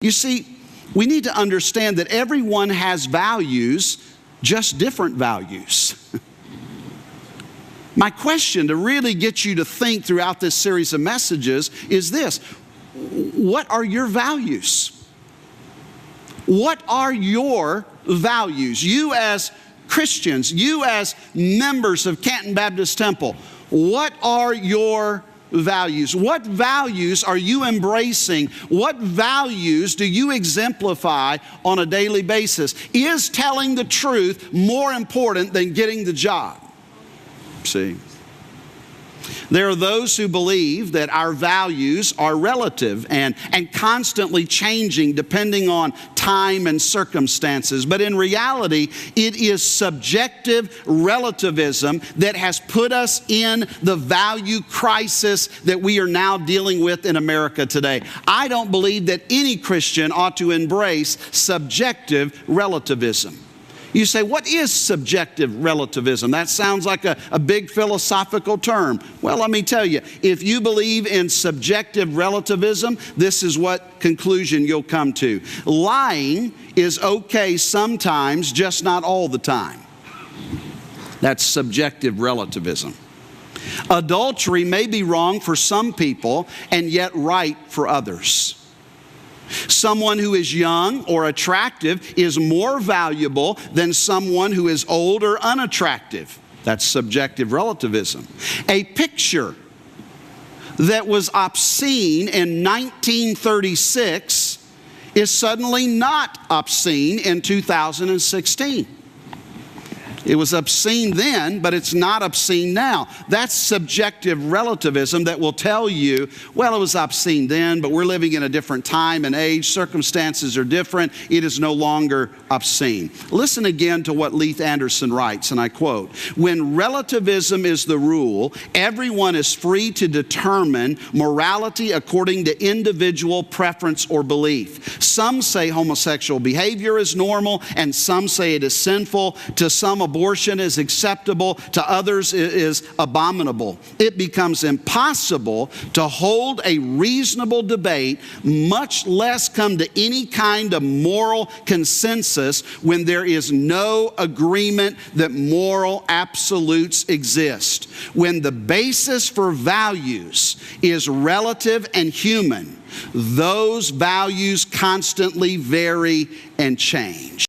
You see, we need to understand that everyone has values, just different values. My question to really get you to think throughout this series of messages is this: what are your values? What are your values? You as Christians, you as members of Canton Baptist Temple, what are your values? What values are you embracing? What values do you exemplify on a daily basis? Is telling the truth more important than getting the job? See? There are those who believe that our values are relative and constantly changing depending on time and circumstances. But in reality, it is subjective relativism that has put us in the value crisis that we are now dealing with in America today. I don't believe that any Christian ought to embrace subjective relativism. You say, what is subjective relativism? That sounds like a big philosophical term. Well, let me tell you, if you believe in subjective relativism, this is what conclusion you'll come to. Lying is okay sometimes, just not all the time. That's subjective relativism. Adultery may be wrong for some people and yet right for others. Someone who is young or attractive is more valuable than someone who is old or unattractive. That's subjective relativism. A picture that was obscene in 1936 is suddenly not obscene in 2016. It was obscene then, but it's not obscene now. That's subjective relativism that will tell you, well, it was obscene then, but we're living in a different time and age. Circumstances are different. It is no longer obscene. Listen again to what Leith Anderson writes, and I quote, "When relativism is the rule, everyone is free to determine morality according to individual preference or belief. Some say homosexual behavior is normal, and some say it is sinful. To some, abortion is acceptable, to others it is abominable. It becomes impossible to hold a reasonable debate, much less come to any kind of moral consensus when there is no agreement that moral absolutes exist. When the basis for values is relative and human, those values constantly vary and change."